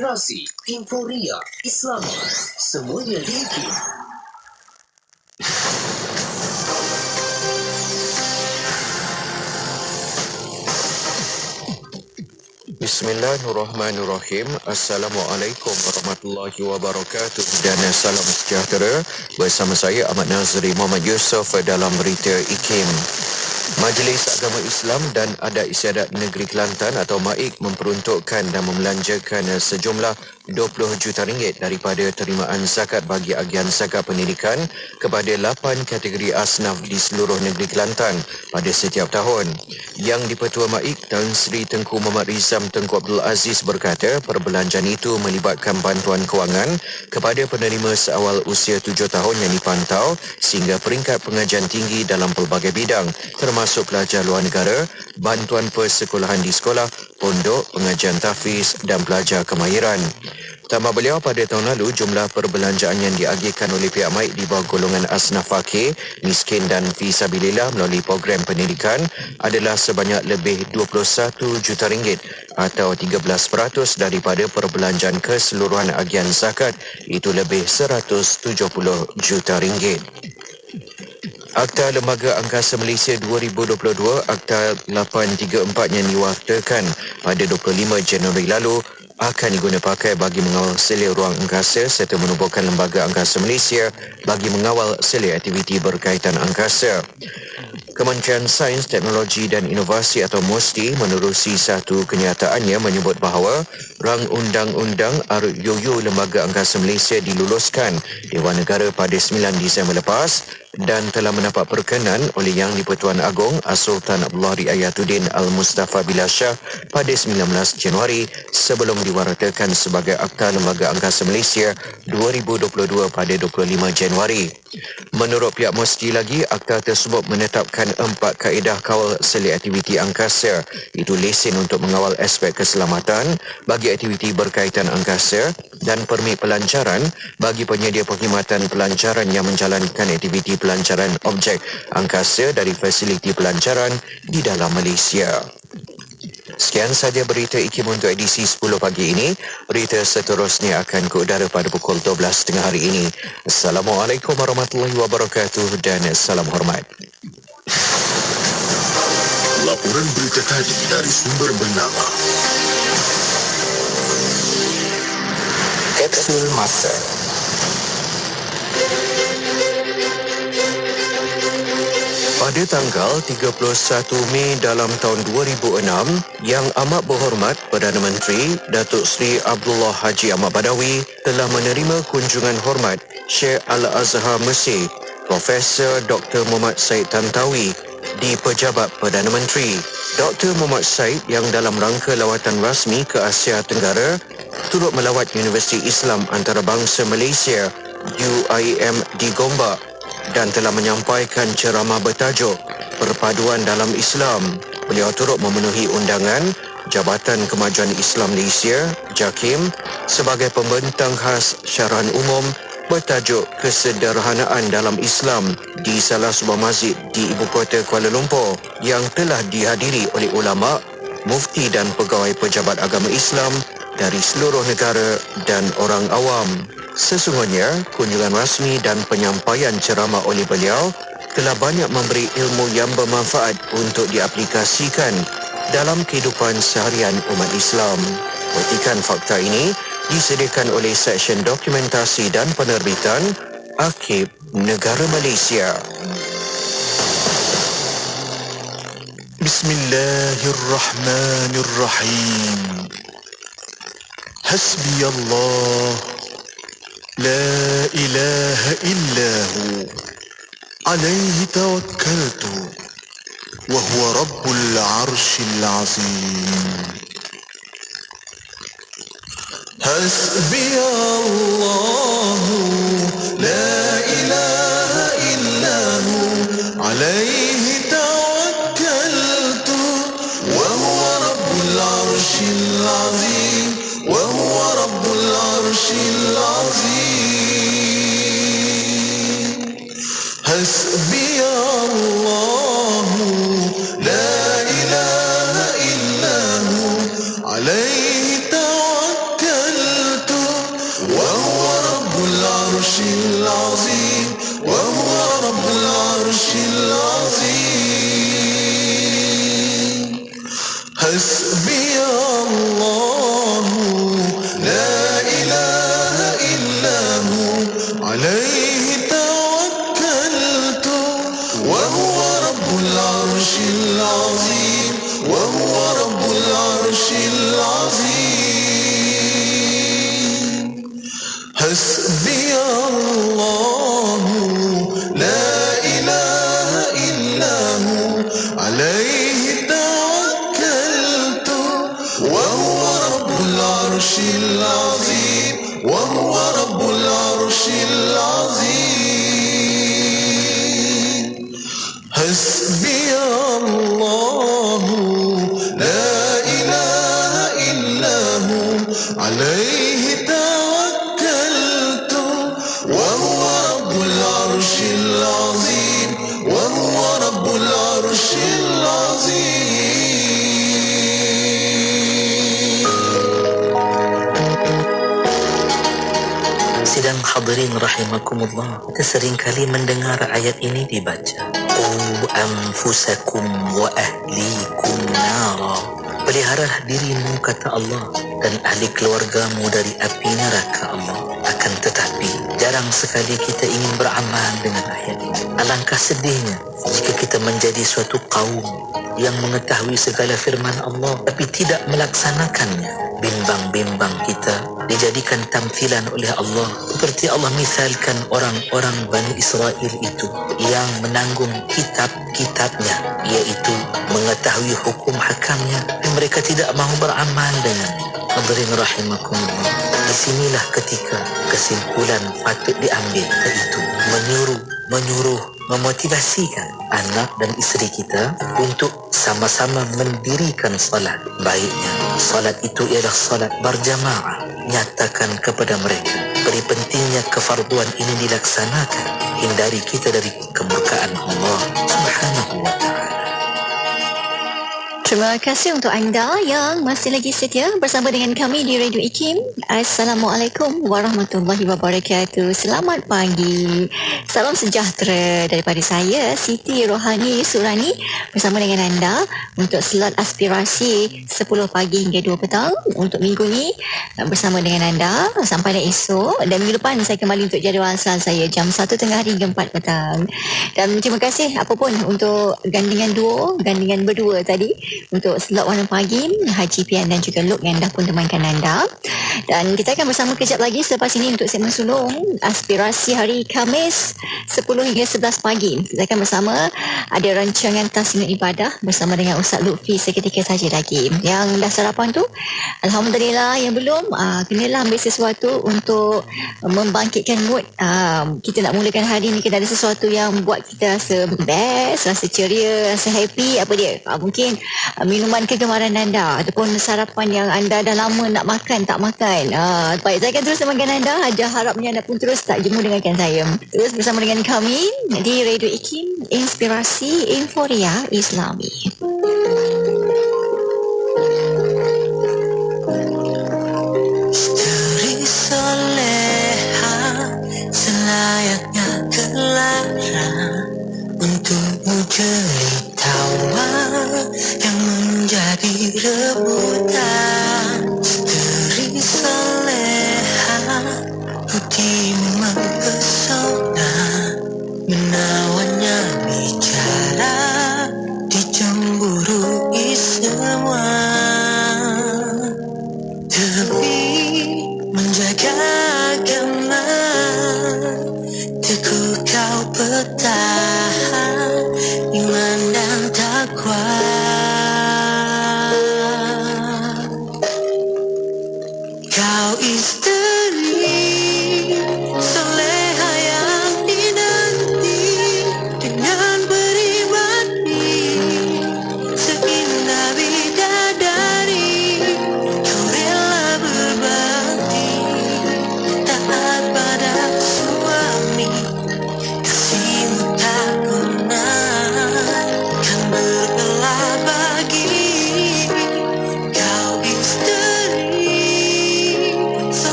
Inspirasi, Inforia, Islami, semuanya diikim. Bismillahirrahmanirrahim. Assalamualaikum warahmatullahi wabarakatuh dan salam sejahtera. Bersama saya Ahmad Nazri Muhammad Yusof dalam berita IKIM. Majlis Agama Islam dan Adat Istiadat Negeri Kelantan atau MAIK memperuntukkan dan membelanjakan sejumlah RM20 juta daripada terimaan zakat bagi agian zakat pendidikan kepada 8 kategori asnaf di seluruh negeri Kelantan pada setiap tahun. Yang di-Pertua MAIK Tan Sri Tengku Muhammad Rizam Tengku Abdul Aziz berkata perbelanjaan itu melibatkan bantuan kewangan kepada penerima seawal usia 7 tahun yang dipantau sehingga peringkat pengajian tinggi dalam pelbagai bidang termasuk pelajar luar negara, bantuan persekolahan di sekolah, pondok, pengajian tahfiz dan pelajar kemahiran. Tambah beliau, pada tahun lalu jumlah perbelanjaan yang diagihkan oleh pihak MAIK di bawah golongan asnaf fakir, miskin dan fisabilillah melalui program pendidikan adalah sebanyak lebih RM21 juta atau 13% daripada perbelanjaan keseluruhan agian zakat, itu lebih RM170 juta. Akta Lembaga Angkasa Malaysia 2022 Akta 834 yang diwartakan pada 25 Januari lalu akan diguna pakai bagi mengawal selia ruang angkasa serta menubuhkan Lembaga Angkasa Malaysia bagi mengawal selia aktiviti berkaitan angkasa. Kementerian Sains, Teknologi dan Inovasi atau MOSTI menerusi satu kenyataannya menyebut bahawa rang undang-undang RUU Lembaga Angkasa Malaysia diluluskan Dewan Negara pada 9 Disember lepas dan telah mendapat perkenan oleh Yang di-Pertuan Agong As-Sultan Abdullah Riayatuddin Al-Mustafa Billah Shah pada 19 Januari sebelum diwartakan sebagai Akta Lembaga Angkasa Malaysia 2022 pada 25 Januari. Menurut pihak MOSTI lagi, akta tersebut menetapkan 4 kaedah kawal selia aktiviti angkasa, iaitu lesen untuk mengawal aspek keselamatan bagi aktiviti berkaitan angkasa dan permit pelancaran bagi penyedia perkhidmatan pelancaran yang menjalankan aktiviti pelancaran objek angkasa dari fasiliti pelancaran di dalam Malaysia. Sekian sahaja berita IKIM untuk edisi 10 pagi ini. Berita seterusnya akan ke udara pada pukul 12 tengah hari ini. Assalamualaikum warahmatullahi wabarakatuh dan salam hormat. Laporan berita tadi dari sumber bernama Kapsul Masa. Pada tanggal 31 Mei dalam tahun 2006, Yang Amat Berhormat Perdana Menteri Datuk Seri Abdullah Haji Ahmad Badawi telah menerima kunjungan hormat Syekh Al-Azhar Mesir, Profesor Dr. Muhammad Said Tantawi di Pejabat Perdana Menteri. Dr. Muhammad Said yang dalam rangka lawatan rasmi ke Asia Tenggara turut melawat Universiti Islam Antarabangsa Malaysia UIM di Gombak dan telah menyampaikan ceramah bertajuk Perpaduan dalam Islam. Beliau turut memenuhi undangan Jabatan Kemajuan Islam Malaysia JAKIM sebagai pembentang khas syarahan umum bertajuk Kesederhanaan dalam Islam di salah sebuah masjid di ibu kota Kuala Lumpur yang telah dihadiri oleh ulama, mufti dan pegawai pejabat agama Islam dari seluruh negara dan orang awam. Sesungguhnya, kunjungan rasmi dan penyampaian ceramah oleh beliau telah banyak memberi ilmu yang bermanfaat untuk diaplikasikan dalam kehidupan seharian umat Islam. Petikan fakta ini disediakan oleh Seksyen Dokumentasi dan Penerbitan Arkib Negara Malaysia. Bismillahirrahmanirrahim. Hasbiyallah لا إله إلا هو عليه توكلت وهو رب العرش العظيم حسبي الله لا إله إلا هو عليه توكلت وهو رب العرش العظيم وهو رب العرش العظيم حسبي الله لا إله إلا هو عليه توكلت العرش العظيم وهو رب العرش العظيم حسبي الله لا إله إلا هو عليه توكلت وهو رب العرش العظيم وهو رب العرش العظيم حسبي الله لا إله إلا هو عليه توكلت وهو رب العرش العظيم وهو رب العرش العظيم حسبي الله لا إله إلا هو عليه توكلت وهو رب العرش العظيم وهو رب العرش العظيم. Sidang hadirin rahimakumullah, kita sering kali mendengar ayat ini dibaca. Qu anfusakum wa ahlikum nara. Peliharalah dirimu, kata Allah, dan ahli keluargamu dari api neraka Allah. Akan tetapi, jarang sekali kita ingin beramal dengan ayat ini. Alangkah sedihnya jika kita menjadi suatu kaum yang mengetahui segala firman Allah tapi tidak melaksanakannya. Bimbang-bimbang kita dijadikan tamthilan oleh Allah, seperti Allah misalkan orang-orang Bani Israel itu yang menanggung kitab-kitabnya, yaitu mengetahui hukum hakamnya, tapi mereka tidak mahu beramal dengannya. Hadirin rahimakumullah, disinilah ketika kesimpulan patut diambil, yaitu menyuruh memotivasikan anak dan isteri kita untuk sama-sama mendirikan salat. Baiknya salat itu ialah salat berjamaah. Nyatakan kepada mereka beri pentingnya kefarduan ini dilaksanakan. Hindari kita dari kemurkaan Allah Subhanahu wa ta'ala. Terima kasih untuk anda yang masih lagi setia bersama dengan kami di Radio IKIM. Assalamualaikum warahmatullahi wabarakatuh. Selamat pagi. Salam sejahtera daripada saya, Siti Rohani Surani, bersama dengan anda untuk slot aspirasi 10 pagi hingga 2 petang untuk minggu ni, bersama dengan anda sampai dan esok. Dan minggu depan saya kembali untuk jadual asal saya jam 1 tengah hingga 4 petang. Dan terima kasih apapun untuk gandingan duo, gandingan berdua tadi, untuk slot warna pagi, Haji Pian dan juga Luke yang dah pun temankan anda. Dan kita akan bersama kejap lagi selepas ini untuk segmen sulung aspirasi hari Khamis 10 hingga 11 pagi. Kita akan bersama ada rancangan Tasmid Ibadah bersama dengan Ustaz Lutfi seketika saja lagi. Yang dah sarapan tu, alhamdulillah. Yang belum, kenalah ambil sesuatu untuk membangkitkan mood. Kita nak mulakan hari ni, kita ada sesuatu yang buat kita rasa best, rasa ceria, rasa happy. Apa dia? Mungkin minuman kegemaran anda ataupun sarapan yang anda dah lama nak makan tak makan. Baik, saya akan terus temankan anda. Haja harapnya anda pun terus tak jemu dengankan saya. Terus bersama dengan kami di Radio IKIM, Inspirasi Inforia Islami. Isteri soleha selayaknya Clara, untukmu jelitawa yang menjadi rebutan. Isteri soleha putih mempesona, menawannya bicara di jembu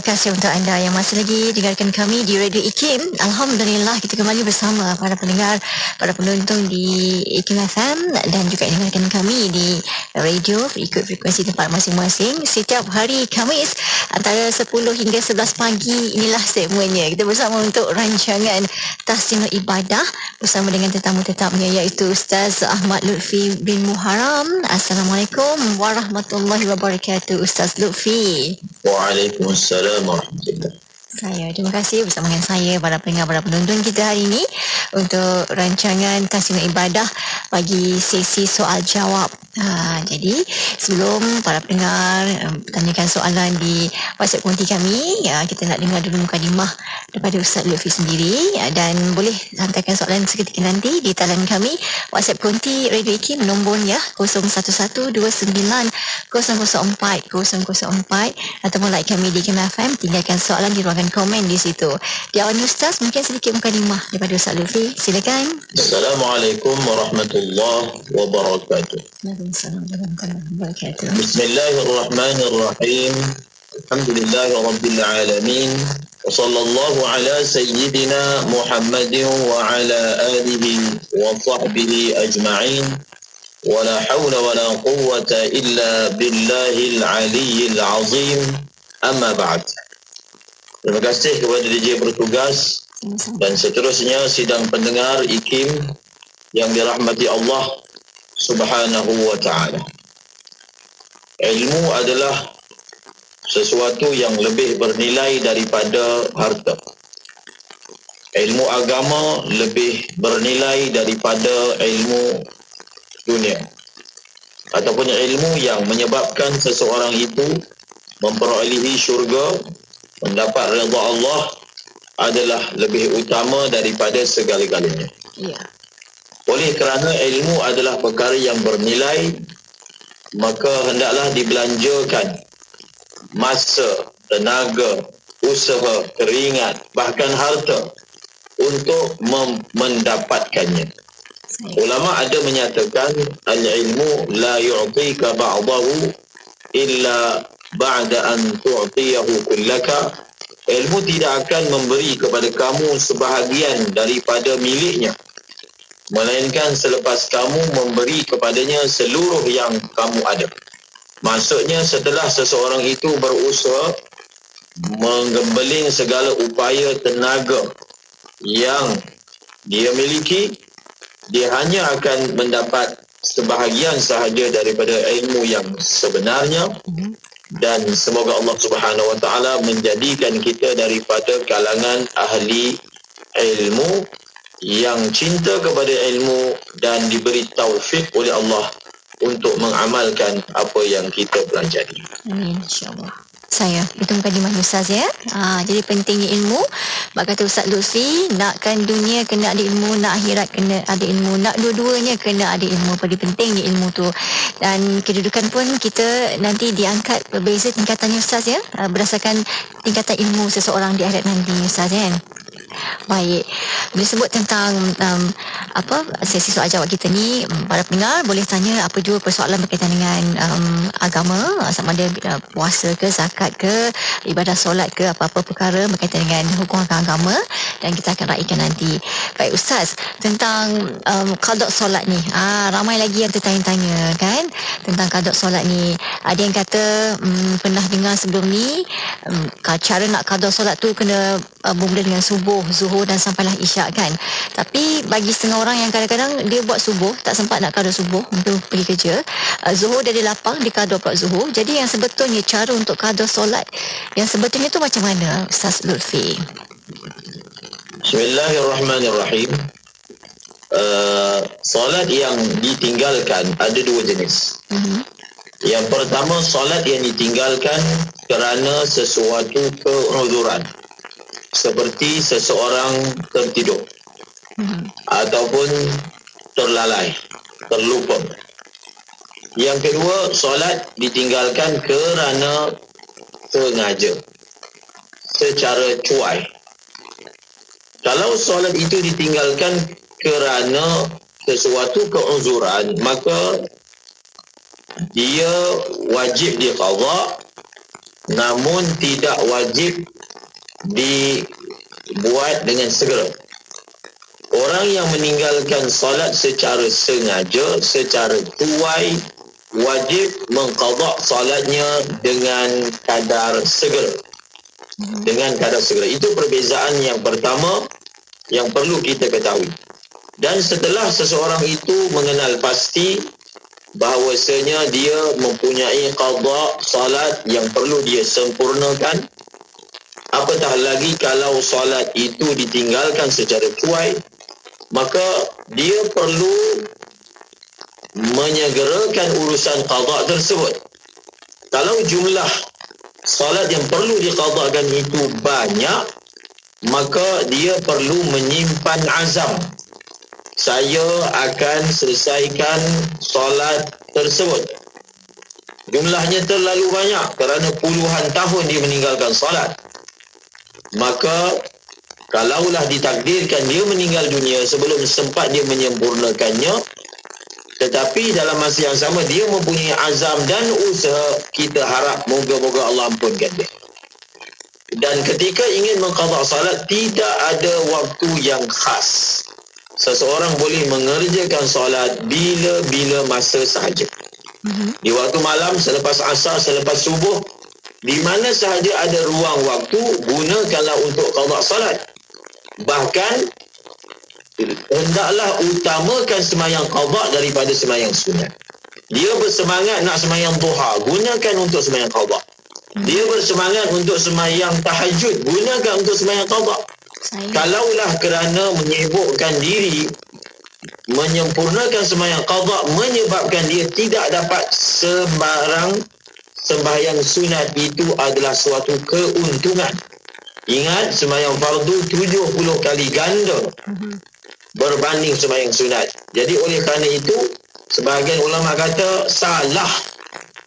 kasih untuk anda yang masih lagi dengarkan kami di Radio IKIM. Alhamdulillah kita kembali bersama para pendengar, para penonton di IKIM FM dan juga dengarkan kami di radio ikut frekuensi tempat masing-masing setiap hari Khamis antara 10 hingga 11 pagi. Inilah segmennya kita bersama untuk rancangan Tahsin Ibadah bersama dengan tetamu-tetamunya iaitu Ustaz Ahmad Lutfi bin Muharram. Assalamualaikum warahmatullahi wabarakatuh Ustaz Lutfi. Waalaikumsalam warahmatullahi. Terima kasih bersama dengan saya para pendengar, para penonton kita hari ini untuk rancangan Tahsin Ibadah bagi sesi soal jawab. Jadi sebelum para pendengar tanyakan soalan di WhatsApp konti kami, kita nak dengar dulu mukadimah daripada Ustaz Lutfi sendiri, dan boleh hantarkan soalan seketika nanti di talian kami WhatsApp konti Radio IKIM nombornya 0112900404 ataupun like kami di IKIM FM, tinggalkan soalan di ruangan komen di situ. Di awal Ustaz, mungkin sedikit mukadimah daripada Ustaz Lutfi, silakan. Assalamualaikum warahmatullahi wabarakatuh. Waalaikumsalam warahmatullahi wabarakatuh. Bismillahirrahmanirrahim. Alhamdulillahi rabbil alamin. Wa sallallahu ala sayyidina Muhammadin wa ala alihi wa sahbihi ajma'in. Wa la hawla wa la quwwata illa billahil aliyyil azim. Amma ba'd. Terima kasih kepada DJ bertugas dan seterusnya sidang pendengar IKIM yang dirahmati Allah Subhanahu wa ta'ala. Ilmu adalah sesuatu yang lebih bernilai daripada harta. Ilmu agama lebih bernilai daripada ilmu dunia. Ataupun ilmu yang menyebabkan seseorang itu memperolehi syurga, mendapat redha Allah adalah lebih utama daripada segala-galanya. Ya. Oleh kerana ilmu adalah perkara yang bernilai, maka hendaklah dibelanjakan masa, tenaga, usaha, keringat, bahkan harta untuk mendapatkannya. Ulama ada menyatakan al-ilmu la yu'tika ba'dahu illa ba'da an tu'tiyahu kullaka. Ilmu tidak akan memberi kepada kamu sebahagian daripada miliknya, melainkan selepas kamu memberi kepadanya seluruh yang kamu ada. Maksudnya setelah seseorang itu berusaha menggembeling segala upaya tenaga yang dia miliki, dia hanya akan mendapat sebahagian sahaja daripada ilmu yang sebenarnya. Dan semoga Allah Subhanahu wa ta'ala menjadikan kita daripada kalangan ahli ilmu yang cinta kepada ilmu dan diberi taufik oleh Allah untuk mengamalkan apa yang kita pelajari. Amin, insyaAllah. Saya, itu mukadimah Ustaz ya. Jadi pentingnya ilmu. Bak kata Ustaz Lutfi, nakkan dunia kena ada ilmu, nak akhirat kena ada ilmu, nak dua-duanya kena ada ilmu. Paling pentingnya ilmu tu. Dan kedudukan pun kita nanti diangkat berbeza tingkatannya Ustaz ya, berdasarkan tingkatan ilmu seseorang di akhirat nanti Ustaz kan. Baik, bila sebut tentang sesi soal jawab kita ni, para pendengar boleh tanya apa jua persoalan berkaitan dengan agama, sama ada puasa ke, zakat ke, ibadah solat ke, apa-apa perkara berkaitan dengan hukum agama, dan kita akan raikan nanti. Baik Ustaz, tentang qada solat ni, ramai lagi yang tertanya-tanya kan tentang qada solat ni. Ada yang kata pernah dengar sebelum ni, cara nak qada solat tu kena bermula dengan subuh, zuhur dan sampailah isyak kan. Tapi bagi setengah orang yang kadang-kadang dia buat subuh, tak sempat nak qada subuh, mungkin pergi kerja, zuhur dia lapang, dia qada pula zuhur. Jadi yang sebetulnya cara untuk qada solat yang sebetulnya tu macam mana Ustaz Lutfi? Bismillahirrahmanirrahim. Solat yang ditinggalkan ada dua jenis. Yang pertama, solat yang ditinggalkan kerana sesuatu keuzuran, seperti seseorang tertidur ataupun terlalai, terlupa. Yang kedua, solat ditinggalkan kerana sengaja, secara cuai. Kalau solat itu ditinggalkan kerana sesuatu keuzuran, maka dia wajib diqadha namun tidak wajib dibuat dengan segera. Orang yang meninggalkan solat secara sengaja, secara tuai, wajib mengqada solatnya dengan kadar segera. Dengan kadar segera. Itu perbezaan yang pertama yang perlu kita ketahui. Dan setelah seseorang itu mengenal pasti bahawasanya dia mempunyai qada solat yang perlu dia sempurnakan, apatah lagi kalau solat itu ditinggalkan secara tuai, maka dia perlu menyegerakan urusan qada tersebut. Kalau jumlah solat yang perlu diqadakan itu banyak, maka dia perlu menyimpan azam. Saya akan selesaikan solat tersebut. Jumlahnya terlalu banyak kerana puluhan tahun dia meninggalkan solat. Maka kalaulah ditakdirkan dia meninggal dunia sebelum sempat dia menyempurnakannya, tetapi dalam masa yang sama dia mempunyai azam dan usaha, kita harap moga-moga Allah ampunkan dia. Dan ketika ingin mengqada salat, tidak ada waktu yang khas. Seseorang boleh mengerjakan solat bila-bila masa sahaja. Di waktu malam, selepas asar, selepas subuh, di mana sahaja ada ruang waktu, gunakanlah untuk qada salat. Bahkan hendaklah utamakan sembahyang qada daripada sembahyang sunat. Dia bersemangat nak sembahyang duha, gunakan untuk sembahyang qada. Dia bersemangat untuk sembahyang tahajud, gunakan untuk sembahyang qada. Kalaulah kerana menyibukkan diri menyempurnakan sembahyang qada menyebabkan dia tidak dapat sembarang sembahyang sunat, itu adalah suatu keuntungan. Ingat, sembahyang fardu 70 kali ganda berbanding sembahyang sunat. Jadi oleh kerana itu, sebahagian ulama kata salah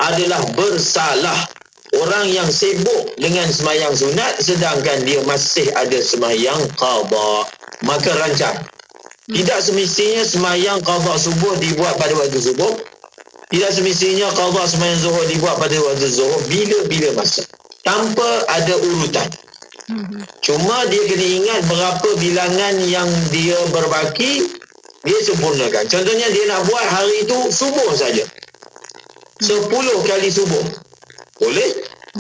adalah bersalah orang yang sibuk dengan sembahyang sunat sedangkan dia masih ada sembahyang qada. Maka rancang. Tidak semestinya sembahyang qada subuh dibuat pada waktu subuh. Tidak semestinya qada sembahyang zuhur dibuat pada waktu zuhur, bila-bila masa, tanpa ada urutan. Cuma dia kena ingat berapa bilangan yang dia berbaki, dia sempurnakan. Contohnya dia nak buat hari itu subuh saja, 10 kali subuh boleh,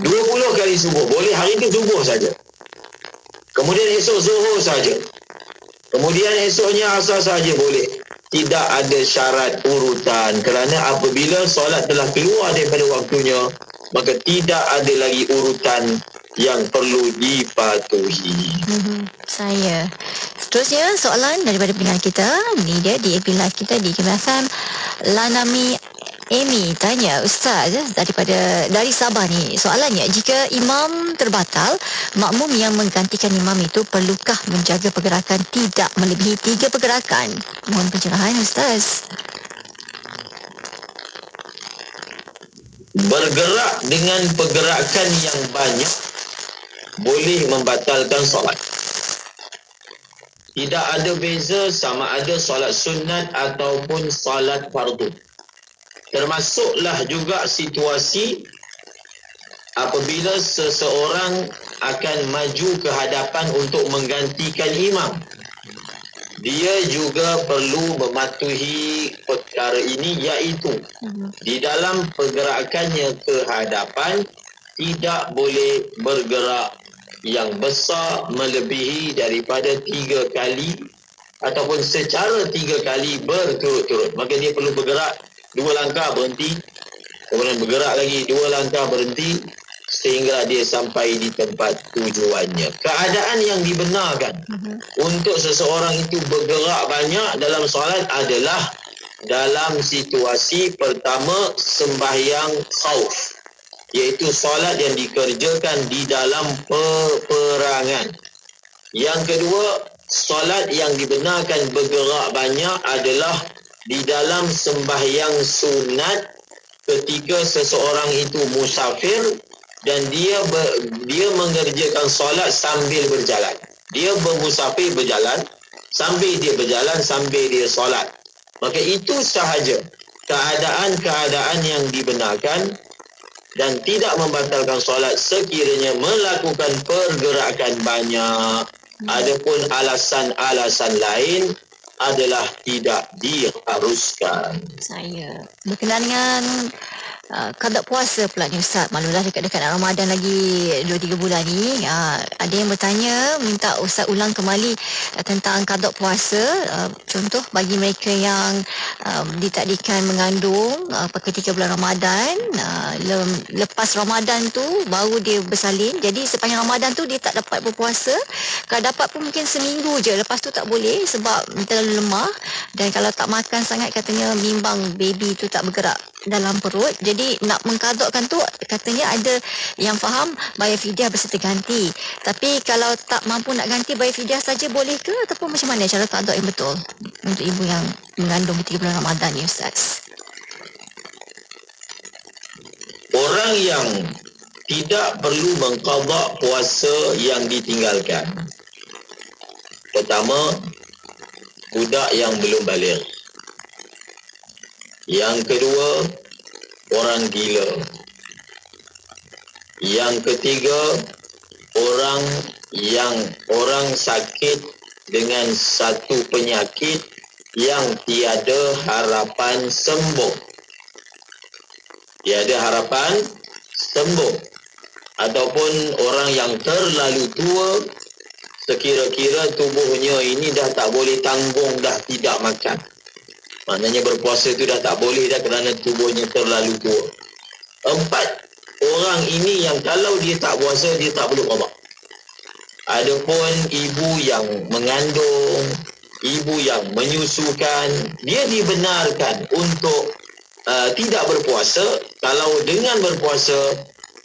20 kali subuh boleh, hari itu subuh saja. Kemudian esok zuhur saja, kemudian esoknya asar saja boleh. Tidak ada syarat urutan, kerana apabila solat telah keluar daripada waktunya, maka tidak ada lagi urutan yang perlu dipatuhi. Saya. Seterusnya soalan daripada pendengar kita. Ini dia di FB Live kita di Kim FM. Lanami Amy tanya, Ustaz, dari Sabah ni, soalannya, jika imam terbatal, makmum yang menggantikan imam itu perlukah menjaga pergerakan tidak melebihi 3 pergerakan? Mohon pencerahan, Ustaz. Bergerak dengan pergerakan yang banyak boleh membatalkan solat. Tidak ada beza sama ada solat sunat ataupun solat fardu. Termasuklah juga situasi apabila seseorang akan maju ke hadapan untuk menggantikan imam. Dia juga perlu mematuhi perkara ini, iaitu di dalam pergerakannya ke hadapan tidak boleh bergerak yang besar melebihi daripada 3 kali ataupun secara 3 kali berturut-turut. Maka dia perlu bergerak 2 langkah berhenti, kemudian bergerak lagi 2 langkah berhenti sehingga dia sampai di tempat tujuannya. Keadaan yang dibenarkan untuk seseorang itu bergerak banyak dalam solat adalah dalam situasi pertama, sembahyang khauf, iaitu solat yang dikerjakan di dalam peperangan. Yang kedua, solat yang dibenarkan bergerak banyak adalah di dalam sembahyang sunat ketika seseorang itu musafir dan dia mengerjakan solat sambil berjalan. Dia bermusafir berjalan, sambil dia berjalan, sambil dia solat. Maka itu sahaja keadaan-keadaan yang dibenarkan. dan tidak membatalkan solat sekiranya melakukan pergerakan banyak. Adapun alasan-alasan lain adalah tidak diharuskan. Saya berkenaan dengan qada puasa pula ni Ustaz. Maklumlah dekat-dekat Ramadan lagi 2-3 bulan ni. Ada yang bertanya, minta Ustaz ulang kembali tentang qada puasa. Contoh bagi mereka yang ditakdirkan mengandung ketika bulan Ramadan, lepas Ramadan tu baru dia bersalin. Jadi sepanjang Ramadan tu dia tak dapat berpuasa. Kalau dapat pun mungkin seminggu je, lepas tu tak boleh sebab terlalu lemah. Dan kalau tak makan sangat katanya bimbang baby tu tak bergerak dalam perut. Jadi nak mengqadakkan tu katanya ada yang faham bayar fidyah berserta ganti. Tapi kalau tak mampu nak ganti, bayar fidyah saja boleh ke ataupun macam mana cara qadak yang betul untuk ibu yang mengandung ketika bulan Ramadan ni Ustaz? Orang yang tidak perlu mengqadak puasa yang ditinggalkan. Pertama, budak yang belum baligh. Yang kedua, orang gila. Yang ketiga, orang sakit dengan satu penyakit yang tiada harapan sembuh. Tiada harapan sembuh. Ataupun orang yang terlalu tua, sekira-kira tubuhnya ini dah tak boleh tanggung, dah tidak makan. Maknanya berpuasa itu dah tak boleh dah kerana tubuhnya terlalu tua. 4 orang ini yang kalau dia tak puasa, dia tak perlu qada. Adapun ibu yang mengandung, ibu yang menyusukan, dia dibenarkan untuk tidak berpuasa kalau dengan berpuasa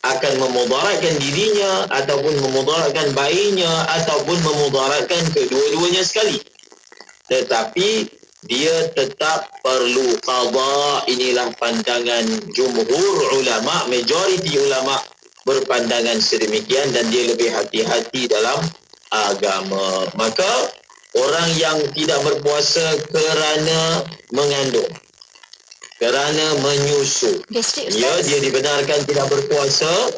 akan memudaratkan dirinya ataupun memudaratkan bayinya ataupun memudaratkan kedua-duanya sekali. Tetapi dia tetap perlu qada. Inilah pandangan jumhur ulama, majoriti ulama berpandangan sedemikian dan dia lebih hati-hati dalam agama. Maka orang yang tidak berpuasa kerana mengandung, kerana menyusu, dia dibenarkan tidak berpuasa.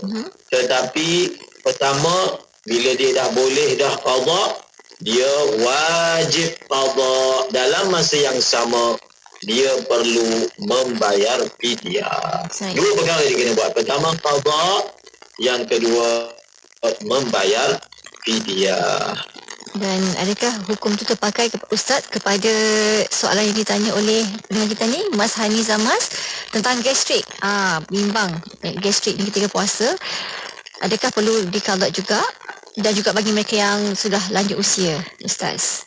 Tetapi pertama, bila dia dah boleh dah qada, dia wajib qada. Dalam masa yang sama, dia perlu membayar fidyah. Dua perkara dia kena buat. Pertama qada, yang kedua membayar fidyah. Dan adakah hukum itu terpakai Ustaz kepada soalan yang ditanya oleh pendengar kita ni, Mas Haniza Mas, tentang gastrik, bimbang gastrik ni ketika puasa, adakah perlu diqada juga? Dan juga bagi mereka yang sudah lanjut usia, Ustaz.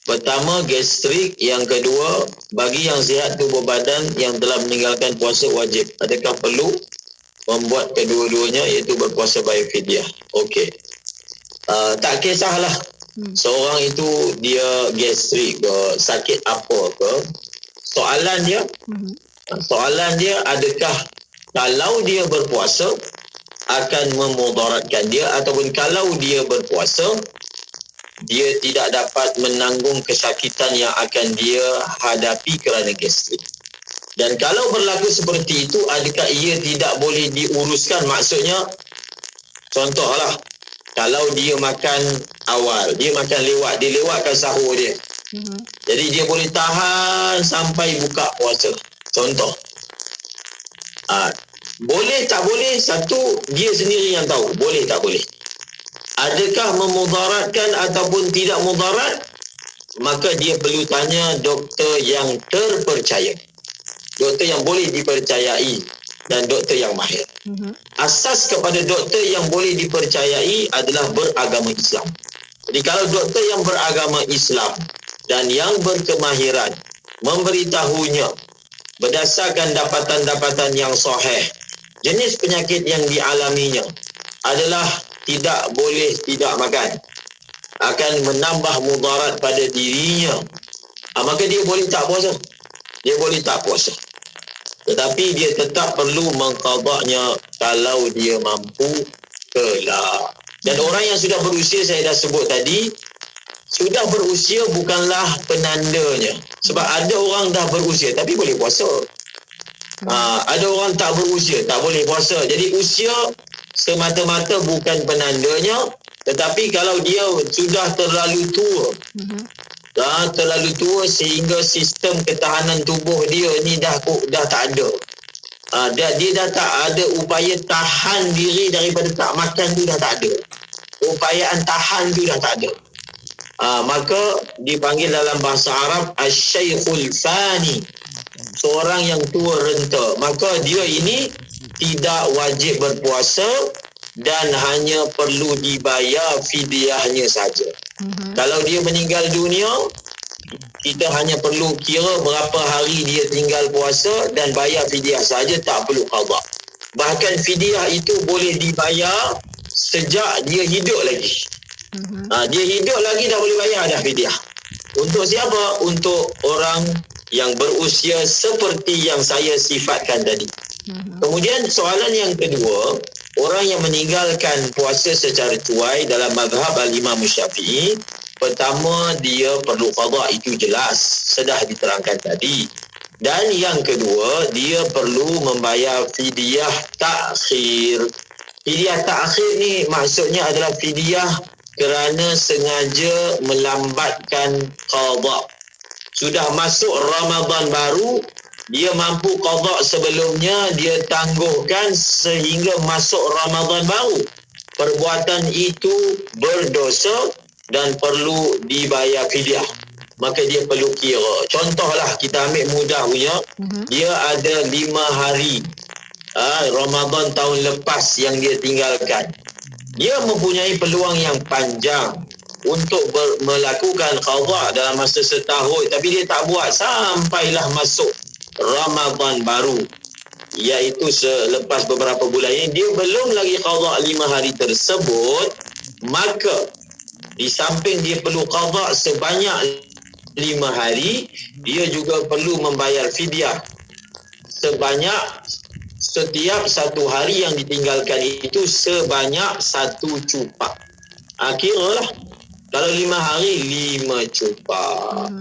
Pertama gastrik, yang kedua bagi yang sihat tubuh badan yang telah meninggalkan puasa wajib. Adakah perlu membuat kedua-duanya, iaitu berpuasa bayar fidyah? Okey. Tak kisahlah seorang itu dia gastrik ke, sakit apa ke. Soalan dia adakah kalau dia berpuasa akan memudaratkan dia, ataupun kalau dia berpuasa dia tidak dapat menanggung kesakitan yang akan dia hadapi kerana gastrik. Dan kalau berlaku seperti itu, adakah ia tidak boleh diuruskan? Maksudnya, contohlah, kalau dia makan awal, dia makan lewat, dia lewatkan sahur dia. Jadi dia boleh tahan sampai buka puasa. Contoh. Boleh tak boleh, satu dia sendiri yang tahu. Boleh tak boleh. Adakah memudaratkan ataupun tidak mudarat? Maka dia perlu tanya doktor yang terpercaya. Doktor yang boleh dipercayai dan doktor yang mahir. Asas kepada doktor yang boleh dipercayai adalah beragama Islam. Jadi kalau doktor yang beragama Islam dan yang berkemahiran memberitahunya berdasarkan dapatan-dapatan yang sahih, jenis penyakit yang dialaminya adalah tidak boleh tidak makan, akan menambah mudarat pada dirinya, maka dia boleh tak puasa. Dia boleh tak puasa. Tetapi dia tetap perlu mengqadaknya kalau dia mampu kelak. Dan orang yang sudah berusia, saya dah sebut tadi, sudah berusia bukanlah penandanya. Sebab ada orang dah berusia tapi boleh puasa. Ada orang tak berusia, tak boleh puasa. Jadi usia semata-mata bukan penandanya, tetapi kalau dia sudah terlalu tua, terlalu tua sehingga sistem ketahanan tubuh dia ni dah tak ada. Dia dah tak ada upaya tahan diri daripada tak makan tu, dah tak ada. Upayaan tahan tu dah tak ada. Maka dipanggil dalam bahasa Arab Asy-Syaikhul Fani, seorang yang tua renta. Maka dia ini tidak wajib berpuasa dan hanya perlu dibayar fidyahnya saja. Kalau dia meninggal dunia, kita hanya perlu kira berapa hari dia tinggal puasa dan bayar fidyah saja, tak perlu qada. Bahkan fidyah itu boleh dibayar sejak dia hidup lagi. Dia hidup lagi dah boleh bayar dah fidyah. Untuk siapa? Untuk orang yang berusia seperti yang saya sifatkan tadi. Kemudian soalan yang kedua, orang yang meninggalkan puasa secara cuai dalam mazhab al-Imam Syafi'i, pertama dia perlu qada, itu jelas, sudah diterangkan tadi. Dan yang kedua, dia perlu membayar fidyah takhir. Fidyah takhir ni maksudnya adalah fidyah kerana sengaja melambatkan qada. Sudah masuk Ramadan baru, dia mampu qada sebelumnya, dia tangguhkan sehingga masuk Ramadan baru. Perbuatan itu berdosa dan perlu dibayar fidyah. Maka dia perlu kira. Contohlah, kita ambil mudah punya, dia ada 5 hari Ramadan tahun lepas yang dia tinggalkan. Dia mempunyai peluang yang panjang untuk melakukan qada dalam masa setahun, tapi dia tak buat sampailah masuk Ramadan baru, iaitu selepas beberapa bulan ini, dia belum lagi qada 5 hari tersebut. Maka di samping dia perlu qada sebanyak 5 hari, dia juga perlu membayar fidyah sebanyak setiap 1 hari yang ditinggalkan itu sebanyak 1 cupak. Kiralah, kalau 5 hari 5 cupak,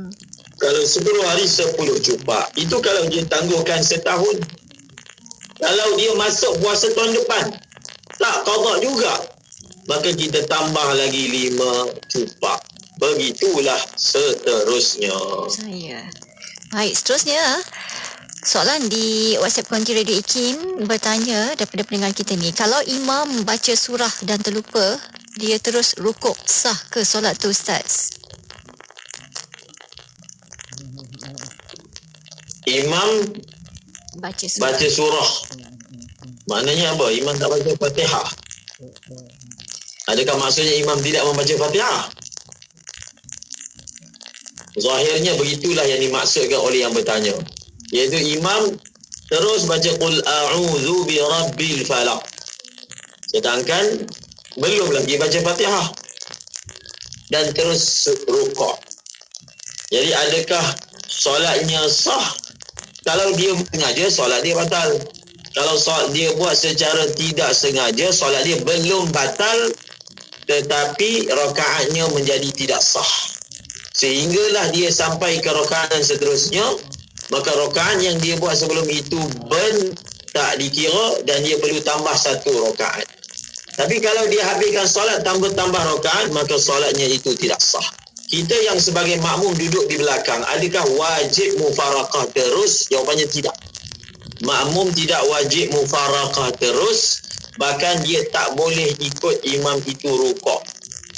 kalau 10 hari 10 cupak. Itu kalau dia tangguhkan setahun. Kalau dia masuk puasa tahun depan, tak qada juga, maka kita tambah lagi 5 cupak. Begitulah seterusnya. Baik, seterusnya soalan di WhatsApp Konti Radio IKIM bertanya daripada pendengar kita ni, kalau imam baca surah dan terlupa, dia terus rukuk, sah ke solat tu Ustaz? Imam baca surah, maknanya apa? Imam tak baca Fatihah. Adakah maksudnya imam tidak membaca Fatihah? Zahirnya begitulah yang dimaksudkan oleh yang bertanya, iaitu imam terus baca qul a'udzu bi rabbil falaq, sedangkan belum lagi baca Fatihah, dan terus rukuk. Jadi adakah solatnya sah? Kalau dia sengaja, solat dia batal. Kalau solat dia buat secara tidak sengaja, solat dia belum batal, tetapi rakaatnya menjadi tidak sah. Sehinggalah dia sampai ke rakaat yang seterusnya, maka rakaat yang dia buat sebelum itu tak dikira dan dia perlu tambah 1 rakaat. Tapi kalau dia habiskan solat tambah rakaat, maka solatnya itu tidak sah. Kita yang sebagai makmum duduk di belakang, adakah wajib mufaraqah terus? Jawapannya tidak. Makmum tidak wajib mufaraqah terus, bahkan dia tak boleh ikut imam itu rukuk.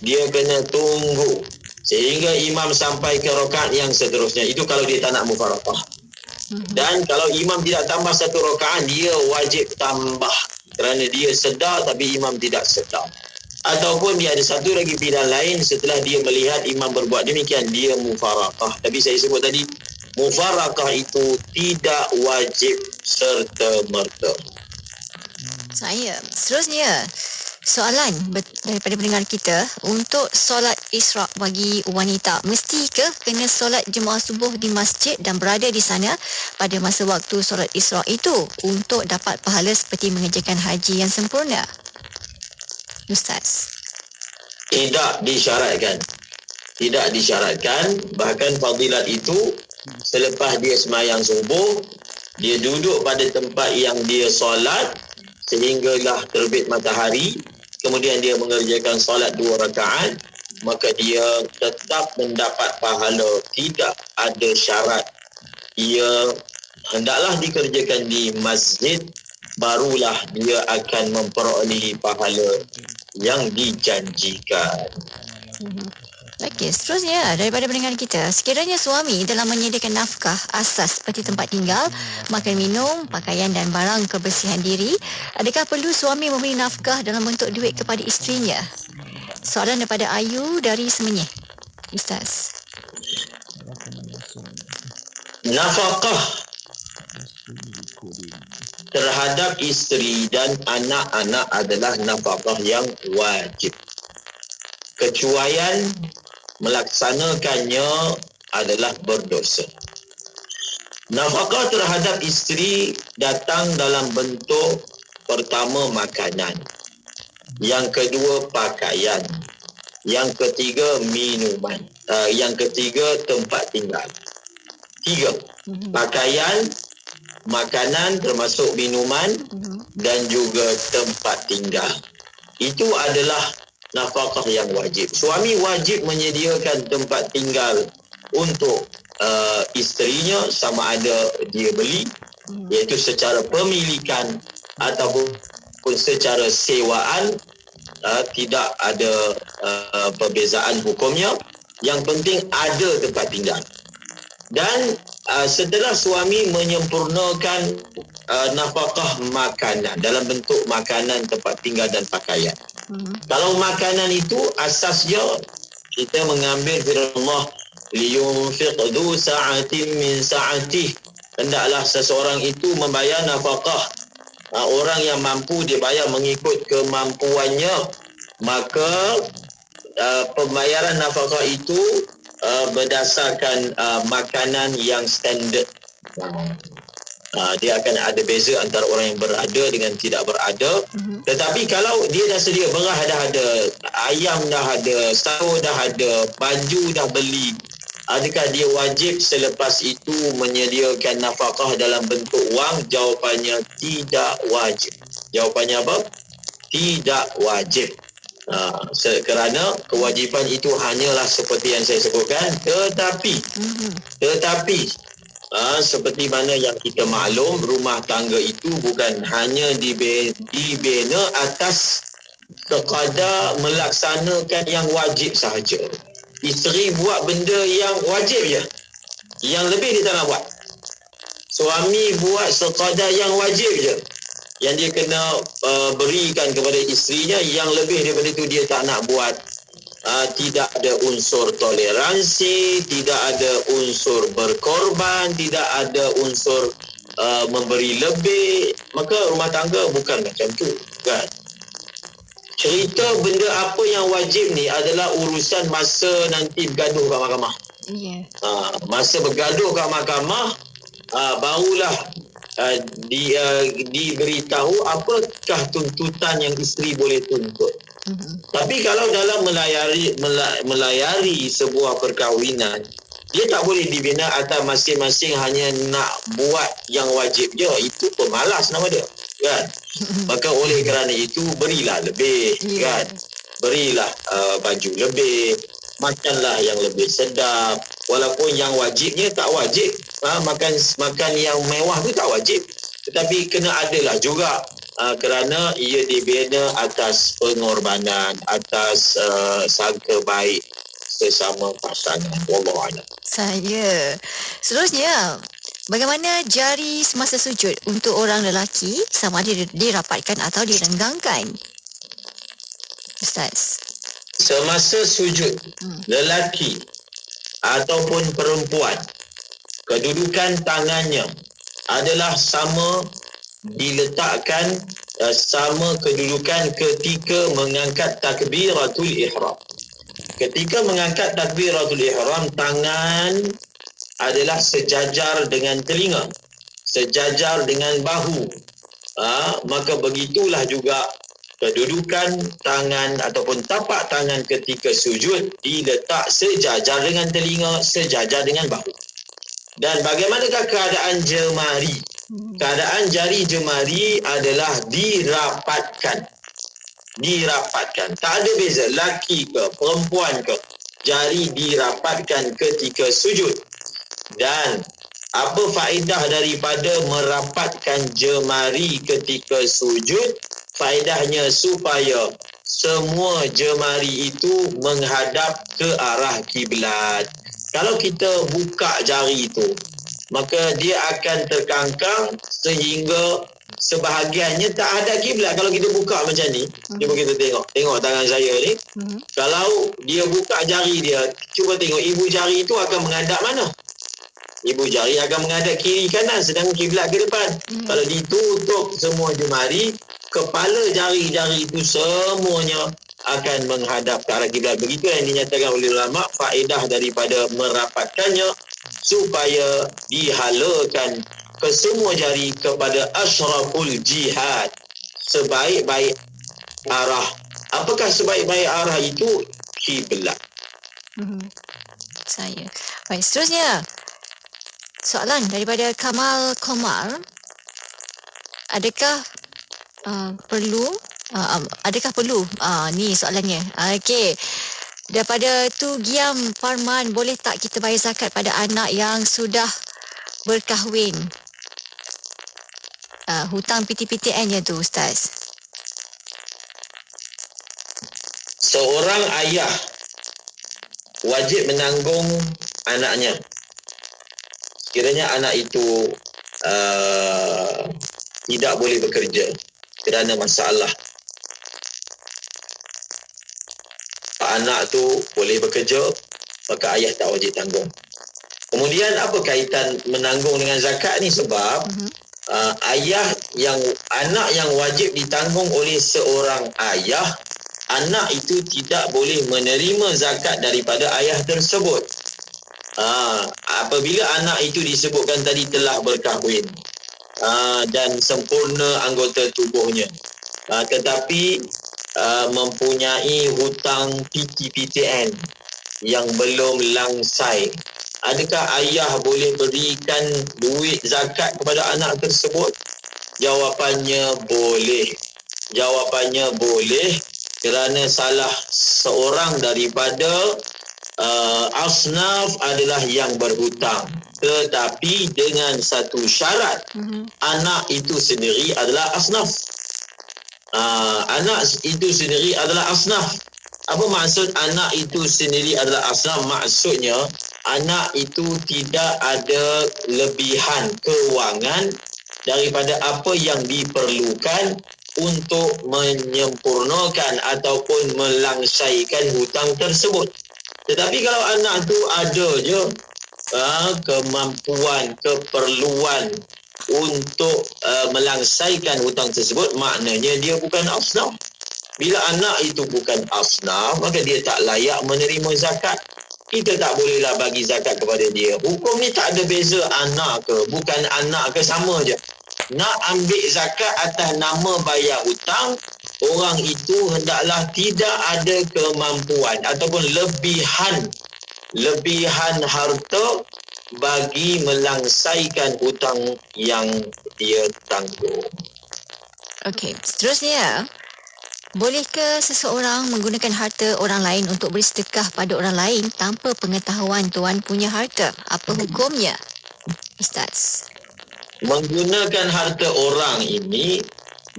Dia kena tunggu sehingga imam sampai ke rakaat yang seterusnya. Itu kalau dia tak nak mufaraqah. Dan kalau imam tidak tambah 1 rakaat, dia wajib tambah kerana dia sedar tapi imam tidak sedar. Ataupun dia ada satu lagi pilihan lain, setelah dia melihat imam berbuat demikian, dia mufaraqah. Tapi saya sebut tadi, mufaraqah itu tidak wajib serta-merta. Seterusnya, soalan daripada pendengar kita, untuk solat Isra' bagi wanita, mesti ke kena solat jemaah subuh di masjid dan berada di sana pada masa waktu solat Isra' itu untuk dapat pahala seperti mengerjakan haji yang sempurna? Ustaz. Tidak disyaratkan. tidak disyaratkan. Bahkan fadilat itu selepas dia semayang subuh, dia duduk pada tempat yang dia solat sehinggalah terbit matahari, kemudian dia mengerjakan solat 2 rakaat, maka dia tetap mendapat pahala. Tidak ada syarat ia hendaklah dikerjakan di masjid, barulah dia akan memperolehi pahala yang dijanjikan. Okey, seterusnya daripada pendengar kita, sekiranya suami telah menyediakan nafkah asas seperti tempat tinggal, makan minum, pakaian dan barang kebersihan diri, adakah perlu suami memberi nafkah dalam bentuk duit kepada isterinya? Soalan daripada Ayu dari Semenyih. Ustaz. Nafkah terhadap isteri dan anak-anak adalah nafkah yang wajib. Kecuaian melaksanakannya adalah berdosa. Nafkah terhadap isteri datang dalam bentuk pertama makanan, yang kedua pakaian, yang ketiga minuman, yang ketiga tempat tinggal. 3. Pakaian, makanan termasuk minuman dan juga tempat tinggal. Itu adalah nafkah yang wajib. Suami wajib menyediakan tempat tinggal untuk isterinya, sama ada dia beli, iaitu secara pemilikan ataupun secara sewaan. Tidak ada perbezaan hukumnya. Yang penting ada tempat tinggal. Dan setelah suami menyempurnakan nafkah makanan dalam bentuk makanan, tempat tinggal dan pakaian. Kalau makanan itu asasnya kita mengambil firman Allah, liyunfiq dhu sa'atin min sa'atih, hendaklah seseorang itu membayar nafkah. Orang yang mampu dia bayar mengikut kemampuannya, maka pembayaran nafkah itu berdasarkan makanan yang standard. Dia akan ada beza antara orang yang berada dengan tidak berada. Tetapi kalau dia dah sedia, beras dah ada, ayam dah ada, sayur dah ada, baju dah beli, adakah dia wajib selepas itu menyediakan nafkah dalam bentuk wang? Jawapannya tidak wajib. Jawapannya apa? Tidak wajib. Kerana kewajipan itu hanyalah seperti yang saya sebutkan, tetapi seperti mana yang kita maklum, rumah tangga itu bukan hanya dibina atas sekadar melaksanakan yang wajib sahaja. Isteri buat benda yang wajib je, yang lebih dia tak nak buat. Suami buat sekadar yang wajib je, yang dia kena berikan kepada isterinya, yang lebih daripada itu dia tak nak buat. Tidak ada unsur toleransi, tidak ada unsur berkorban, tidak ada unsur memberi lebih. Maka rumah tangga bukan macam tu, kan? Cerita benda apa yang wajib ni adalah urusan masa nanti bergaduh kat mahkamah. Masa bergaduh kat mahkamah, barulah diberitahu apakah tuntutan yang isteri boleh tuntut. Tapi kalau dalam melayari sebuah perkahwinan, dia tak boleh dibina atas masing-masing hanya nak buat yang wajib je. Itu pemalas nama dia, kan? Maka oleh kerana itu, berilah lebih, kan? Berilah baju lebih, makanlah yang lebih sedap. Walaupun yang wajibnya tak wajib, makan yang mewah tu tak wajib, tetapi kena adalah juga, kerana ia dibina atas pengorbanan, atas sangka baik sesama pasangan. Wallahualam. Saya. Seterusnya, bagaimana jari semasa sujud untuk orang lelaki, sama ada dirapatkan atau direnggangkan? Ustaz. Semasa sujud, lelaki ataupun perempuan, kedudukan tangannya adalah sama diletakkan, sama kedudukan ketika mengangkat takbiratul ihram. Ketika mengangkat takbiratul ihram, tangan adalah sejajar dengan telinga, sejajar dengan bahu. Maka begitulah juga kedudukan tangan ataupun tapak tangan ketika sujud diletak sejajar dengan telinga, sejajar dengan bahu. Dan bagaimanakah keadaan jemari? Keadaan jari jemari adalah dirapatkan. Tak ada beza, laki ke perempuan ke, jari dirapatkan ketika sujud. Dan apa faedah daripada merapatkan jemari ketika sujud? Faedahnya supaya semua jemari itu menghadap ke arah kiblat. Kalau kita buka jari itu, maka dia akan terkangkang sehingga sebahagiannya tak hadap kiblat. Kalau kita buka macam ni, cuba kita tengok tangan saya ni. Kalau dia buka jari dia, cuba tengok ibu jari itu akan menghadap mana? Ibu jari akan menghadap kiri kanan, sedangkan kiblat ke depan. Kalau ditutup semua jemari, kepala jari-jari itu semuanya akan menghadap ke arah kiblat. Begitu yang dinyatakan oleh ulama, faedah daripada merapatkannya supaya dihalakan ke semua jari kepada asyraful jihad, sebaik-baik arah. Apakah sebaik-baik arah itu? Kiblat. Saya. Baik, seterusnya. Soalan daripada Kamal Komar. Adakah perlu ni soalannya. Okey. Daripada tu Giam Parman, boleh tak kita bayar zakat pada anak yang sudah berkahwin? Hutang PTPTN-nya tu, Ustaz. Seorang ayah wajib menanggung anaknya. Kiranya anak itu tidak boleh bekerja kerana masalah. Anak tu boleh bekerja, maka ayah tak wajib tanggung. Kemudian apa kaitan menanggung dengan zakat ni? Sebab anak yang wajib ditanggung oleh seorang ayah, anak itu tidak boleh menerima zakat daripada ayah tersebut. Apabila anak itu disebutkan tadi telah berkahwin dan sempurna anggota tubuhnya, tetapi mempunyai hutang PTPTN yang belum langsai, adakah ayah boleh berikan duit zakat kepada anak tersebut? Jawapannya boleh. Kerana salah seorang daripada asnaf adalah yang berhutang, tetapi dengan satu syarat, anak itu sendiri adalah asnaf. Anak itu sendiri adalah asnaf. Apa maksud anak itu sendiri adalah asnaf? Maksudnya anak itu tidak ada lebihan kewangan daripada apa yang diperlukan untuk menyempurnakan ataupun melangsaikan hutang tersebut. Tetapi kalau anak tu ada je kemampuan, keperluan untuk melangsaikan hutang tersebut, maknanya dia bukan asnaf. Bila anak itu bukan asnaf, maka dia tak layak menerima zakat. Kita tak bolehlah bagi zakat kepada dia. Hukum ni tak ada beza anak ke bukan anak ke, sama je. Nak ambil zakat atas nama bayar hutang, orang itu hendaklah tidak ada kemampuan ataupun lebihan harta bagi melangsaikan hutang yang dia tanggung. Okey, seterusnya, bolehkah seseorang menggunakan harta orang lain untuk beri sedekah pada orang lain tanpa pengetahuan tuan punya harta? Apa hukumnya, Ustaz? Menggunakan harta orang ini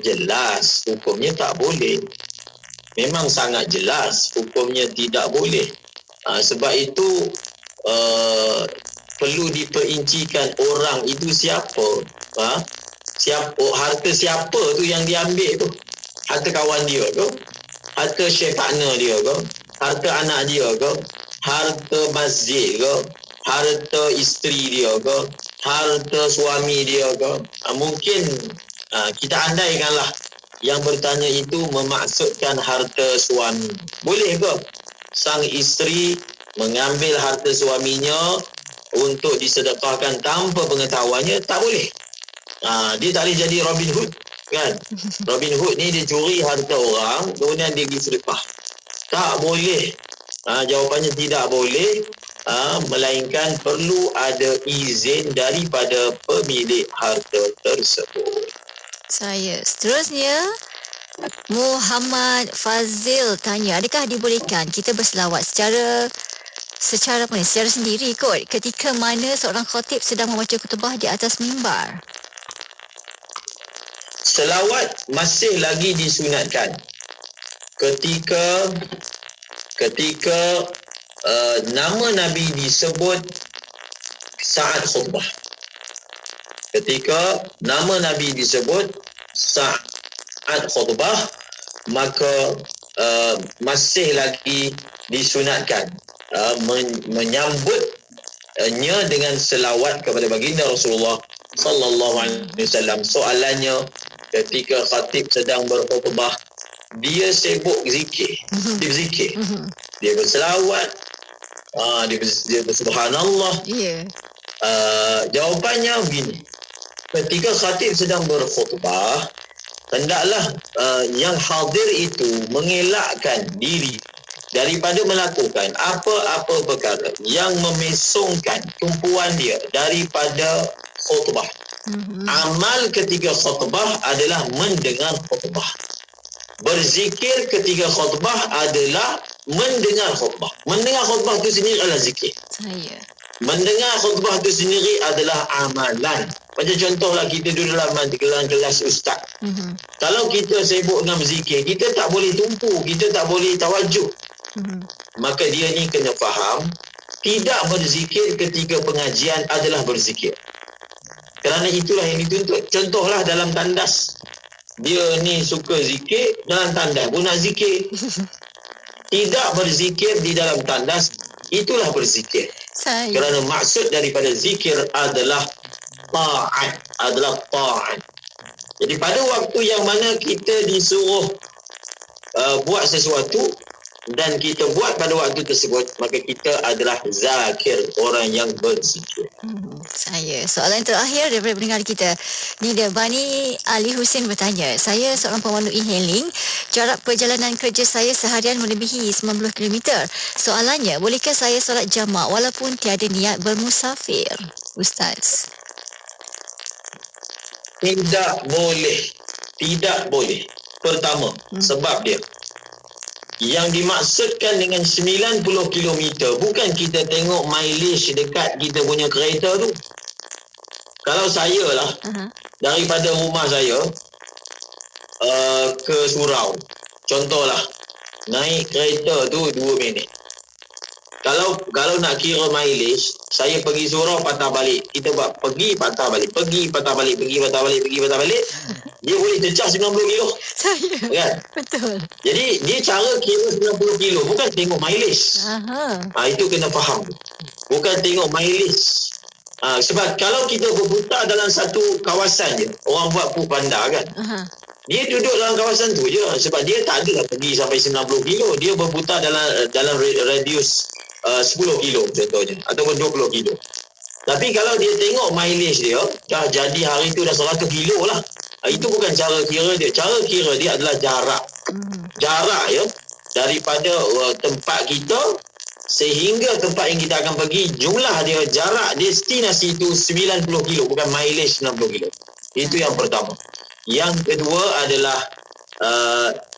jelas hukumnya tak boleh. Memang sangat jelas hukumnya tidak boleh. Sebab itu perlu diperincikan orang itu siapa. Harta siapa tu yang diambil tu? Harta kawan dia ke? Harta syekh partner dia ke? Harta anak dia ke? Harta masjid ke? Harta isteri dia ke? Harta suami dia ke? Mungkin kita andaikanlah yang bertanya itu memaksudkan harta suami. Boleh ke sang isteri mengambil harta suaminya untuk disedekahkan tanpa pengetahuannya? Tak boleh. Dia tak boleh jadi Robin Hood. kan. Robin Hood ni dia curi harta orang, kemudian dia pergi sedekah. Tak boleh. Jawapannya tidak boleh. Melainkan perlu ada izin daripada pemilik harta tersebut. Seterusnya Muhammad Fazil tanya, adakah dibolehkan kita berselawat secara sendiri kot ketika mana seorang khatib sedang membaca khutbah di atas mimbar? Selawat masih lagi disunatkan ketika nama Nabi disebut saat khutbah. Ketika nama Nabi disebut saat khutbah, maka masih lagi disunatkan menyambutnya dengan selawat kepada baginda Rasulullah sallallahu alaihi wasallam. Soalannya, ketika khatib sedang berkhutbah, dia sibuk zikir. Dia berzikir. Dia berselawat. Dia bersubhanallah. Jawapannya begini. Ketika khatib sedang berkhutbah, hendaklah yang hadir itu mengelakkan diri daripada melakukan apa-apa perkara yang memesongkan tumpuan dia daripada khutbah. Amal ketika khutbah adalah mendengar khutbah. Berzikir ketika khutbah adalah mendengar khutbah. Mendengar khutbah itu sendiri adalah zikir. Mendengar khutbah itu sendiri adalah amalan. Macam contohlah kita duduk dalam kelas ustaz. Kalau kita sibuk dengan berzikir, kita tak boleh tumpu, kita tak boleh tawajuh. Maka dia ni kena faham, tidak berzikir ketika pengajian adalah berzikir. Kerana itulah yang dituntut. Contohlah dalam tandas. Dia ni suka zikir, dalam tandas pun nak zikir. Tidak berzikir di dalam tandas, itulah berzikir. Kerana maksud daripada zikir adalah ta'at. Jadi pada waktu yang mana kita disuruh buat sesuatu dan kita buat pada waktu tersebut, maka kita adalah zakir, orang yang berzikir. Soalan terakhir daripada pendengar kita ni, dia Bani Ali Hussein bertanya, saya seorang pemandu e-hailing, jarak perjalanan kerja saya seharian melebihi 90 km. Soalannya, bolehkah saya solat jamak walaupun tiada niat bermusafir, Ustaz? Tidak boleh. Pertama, sebab dia yang dimaksudkan dengan 90 km bukan kita tengok mileage dekat kita punya kereta tu. Kalau saya lah, daripada rumah saya ke Surau, contohlah, naik kereta tu 2 minit. Kalau nak kira mileage, saya pergi Surau, patah balik. Kita buat pergi, patah balik. Pergi, patah balik. Pergi, patah balik. Pergi, patah balik. Dia boleh cecah 90 kilo. Kan? Betul. Jadi, dia cara kira 90 kilo. Bukan tengok mileage. Itu kena faham. Bukan tengok mileage. Sebab kalau kita berputar dalam satu kawasan je, orang buat panda kan? Dia duduk dalam kawasan tu je. Sebab dia tak adalah pergi sampai 90 kilo. Dia berputar dalam radius 10 kilo contohnya, ataupun 20 kilo. Tapi kalau dia tengok mileage dia, jadi hari tu dah 100 kilo lah. Itu bukan cara kira dia. Cara kira dia adalah jarak. Jarak ya, daripada tempat kita sehingga tempat yang kita akan pergi, jumlah dia, jarak destinasi itu 90 kilo, bukan mileage 90 kilo. Itu yang pertama. Yang kedua adalah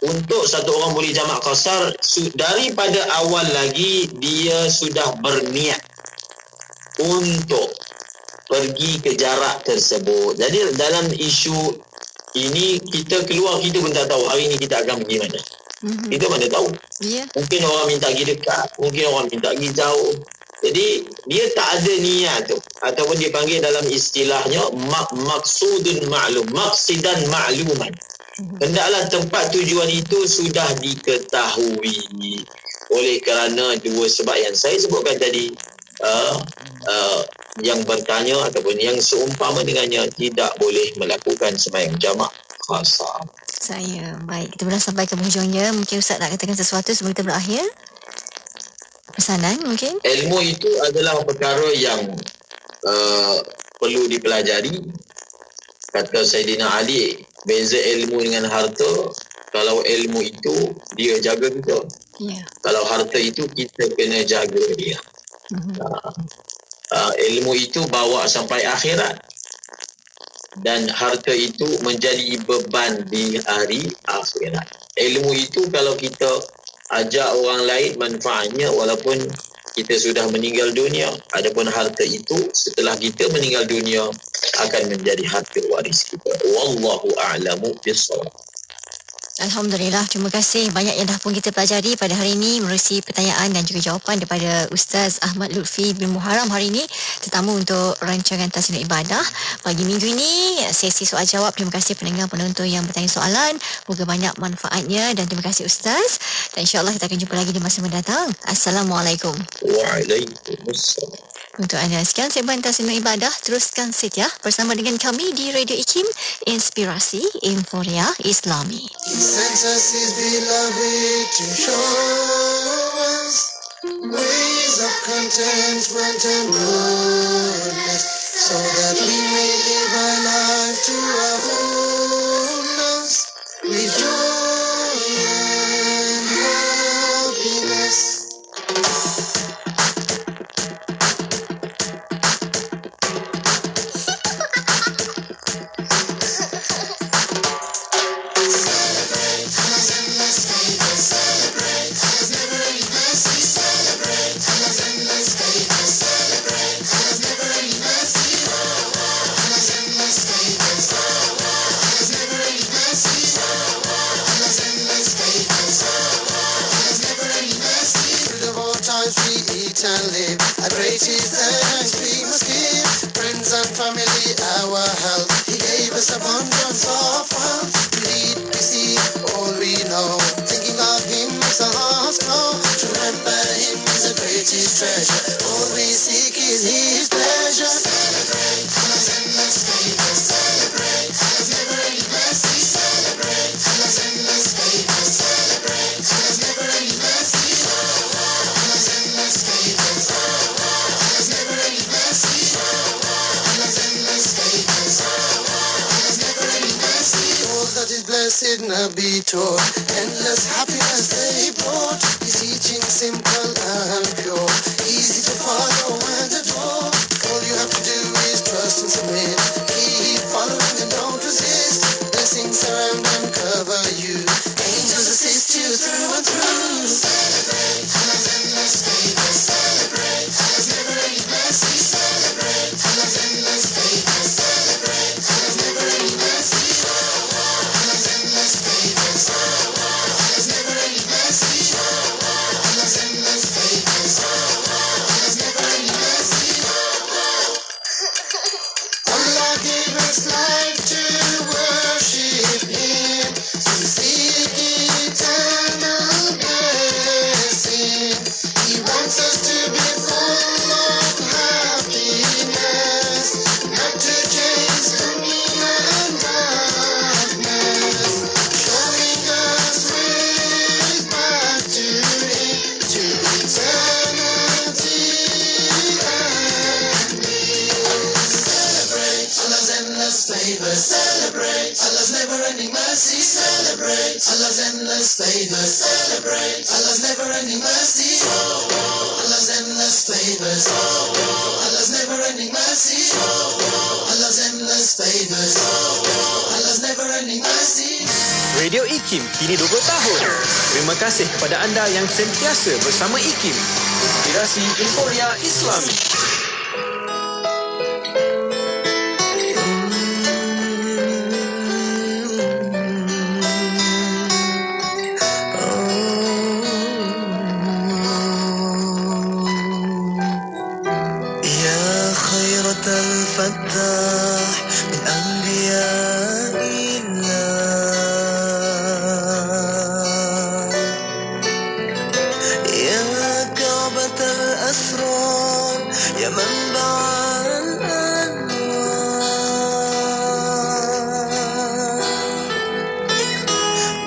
untuk satu orang boleh jamak qasar daripada awal lagi dia sudah berniat untuk pergi ke jarak tersebut. Jadi dalam isu ini kita keluar, kita pun tak tahu hari ini kita akan pergi mana. Kita mana tahu. Mungkin orang minta pergi dekat, mungkin orang minta pergi jauh. Jadi dia tak ada niat tu, ataupun dia panggil dalam istilahnya maksudun ma'lum, maksidan ma'luman. Hendaklah tempat tujuan itu sudah diketahui. Oleh kerana dua sebab yang saya sebutkan tadi, yang bertanya ataupun yang seumpama dengannya tidak boleh melakukan sembahyang jamak qasar. Baik, kita dah sampai ke penghujungnya. Mungkin Ustaz nak katakan sesuatu sebelum kita berakhir? Pesanan mungkin? Ilmu itu adalah perkara yang perlu dipelajari. Kata Saidina Ali, Beza ilmu dengan harta, kalau ilmu itu dia jaga kita. Ya. Kalau harta itu kita kena jaga dia. Ilmu itu bawa sampai akhirat. Dan harta itu menjadi beban di hari akhirat. Ilmu itu kalau kita ajak orang lain manfaatnya walaupun kita sudah meninggal dunia. Adapun harta itu setelah kita meninggal dunia akan menjadi harta waris kita. Wallahu a'lamu bissawab. Alhamdulillah, terima kasih banyak yang dah pun kita pelajari pada hari ini menerusi pertanyaan dan juga jawapan daripada Ustaz Ahmad Lutfi bin Muharram hari ini, tetamu untuk rancangan Tasnif Ibadah pagi minggu ini, sesi soal jawab. Terima kasih pendengar penonton yang bertanya soalan, moga banyak manfaatnya dan terima kasih Ustaz, dan insyaAllah kita akan jumpa lagi di masa mendatang. Assalamualaikum. Waalaikumsalam. Untuk anda sekian segmen Tasnif Ibadah, teruskan setia bersama dengan kami di Radio IKIM, Inspirasi Inforia Islami. He sent us his beloved to show us ways of contentment and goodness, so that we may live our life to our fullness, with joy and happiness. And live. I pray 'tis thanks we must give friends and family our help. He gave us abundance of wealth. We read, we see, all we know. Thinking of him makes our hearts glow. To remember him is the greatest treasure. All we seek is his pleasure. Celebrate Allah's endless favor. Celebrate Allah's never-ending mercy. Celebrate Allah's endless favor. Celebrate Allah's never-ending mercy. Allah's endless favor. Blessed Nabi taught, endless happiness they brought. His teaching simple and pure, easy to follow and adore. All you have to do is trust and submit. Keep following and don't resist. Blessings surround and cover you. Angels assist you through and through. Celebrate Allah's endless favor. Celebrate Allah's never-ending mercy. Celebrate Allah's endless favor. Celebrate Allah's never-ending mercy. Celebrate Allah's never-ending mercy. Celebrate Allah's endless favor. Celebrate Allah's never-ending mercy. Allah's endless favors. Allah's never-ending mercy. Allah's endless favors. Allah's never-ending mercy. Radio IKIM kini 20 tahun. Terima kasih kepada anda yang sentiasa bersama IKIM, Inspirasi Inforia Islami. الفتاح من أنبياء الله يا كعبة الأسرار يا منبع الأنوار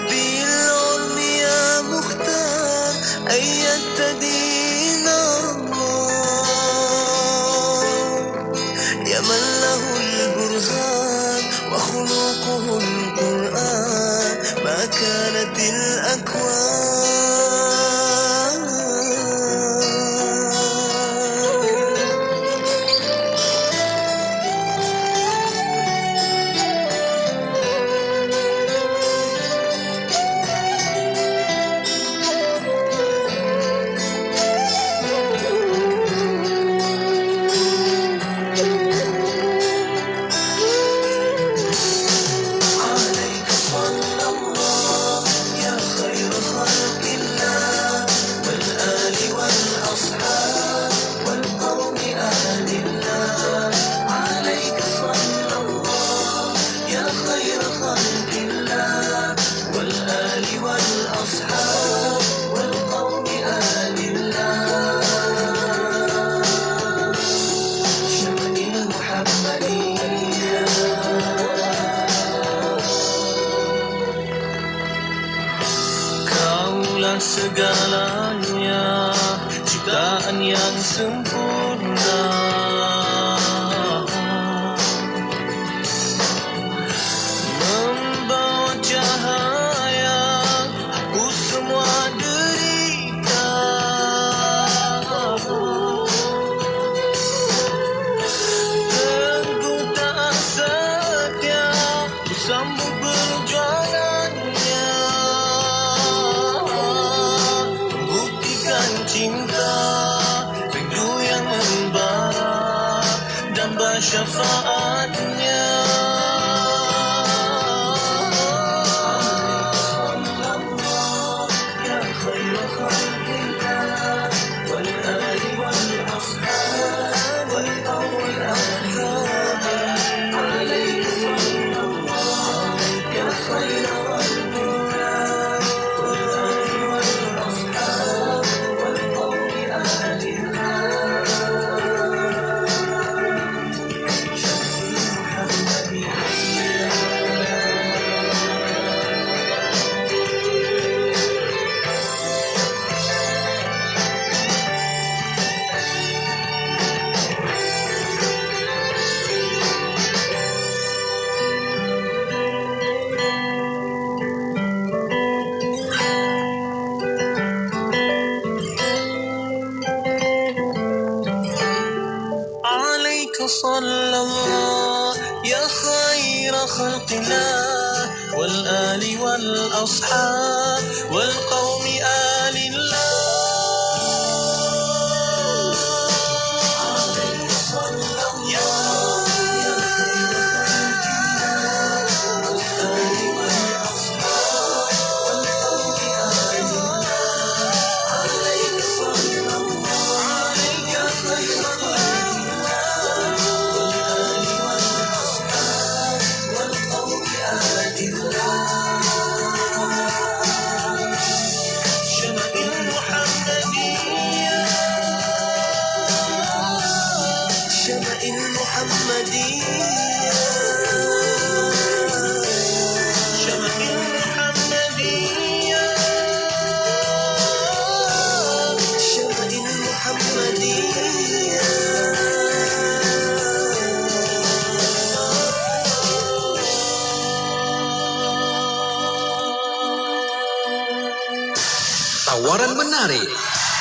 بالعلم يا مختار أيدت دين الله يا من له البرهان وخلقه القرآن adalah segalanya, ciptaan yang sempurna. Membawa cahaya, hapus semua derita. Teguh taat setia, bersambung perjuangannya. Buktikan cinta, rindu yang membara, dan bersyafaatnya. صلى الله يا خير خلق الله والآل والأصحاب والقوم آل الله. Tawaran menarik.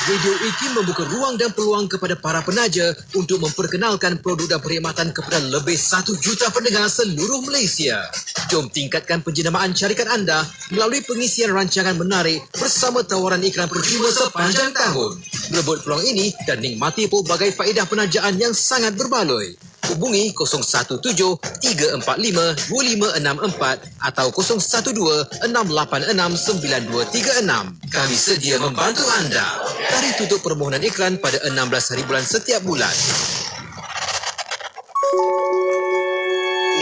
Radio IKIM membuka ruang dan peluang kepada para penaja untuk memperkenalkan produk dan perkhidmatan kepada lebih 1 juta pendengar seluruh Malaysia. Jom tingkatkan penjenamaan syarikat anda melalui pengisian rancangan menarik bersama tawaran iklan percuma sepanjang tahun. Berebut peluang ini dan nikmati pelbagai faedah penajaan yang sangat berbaloi. Hubungi 017-345-2564 atau 012-686-9236. Kami sedia membantu anda. Tarikh tutup permohonan iklan pada 16 hari bulan setiap bulan.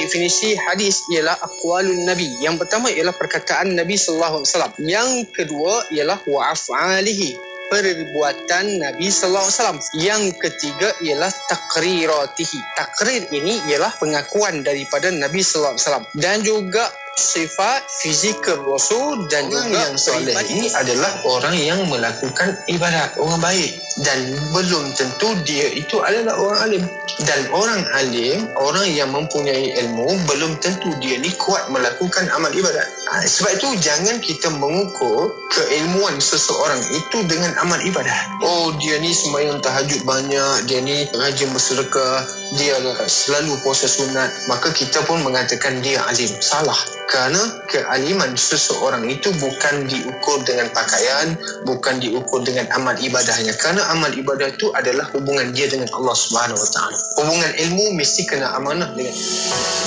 Definisi hadis ialah aqwalun Nabi. Yang pertama ialah perkataan Nabi sallallahu alaihi wasallam. Yang kedua ialah wa af'alihi, perbuatan Nabi sallallahu alaihi wasallam. Yang ketiga ialah taqriratihi. Takrir ini ialah pengakuan daripada Nabi sallallahu alaihi wasallam, dan juga sifat fizikal Rasul dan orang juga yang soleh ini adalah orang yang melakukan ibadat, orang baik, dan belum tentu dia itu adalah orang alim. Dan orang alim, orang yang mempunyai ilmu, belum tentu dia ni kuat melakukan amal ibadat. Sebab itu jangan kita mengukur keilmuan seseorang itu dengan amal ibadat. Oh, dia ni sembahyang tahajud banyak, dia ni rajin bersedekah, dia selalu puasa sunat, maka kita pun mengatakan dia alim. Salah. Kerana kealiman seseorang itu bukan diukur dengan pakaian, bukan diukur dengan amal ibadahnya. Kerana amal ibadah itu adalah hubungan dia dengan Allah Subhanahu Wa Taala. Hubungan ilmu mesti kena amanah dengan.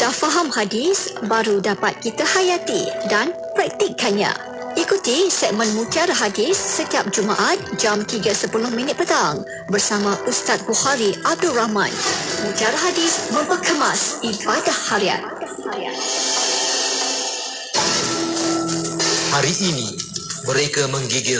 Dah faham hadis, baru dapat kita hayati dan praktikkannya. Ikuti segmen Mutiara Hadis setiap Jumaat jam 3.10 petang bersama Ustaz Bukhari Abdul Rahman. Mutiara Hadis memperkemas ibadah harian. Hari ini, mereka menggigil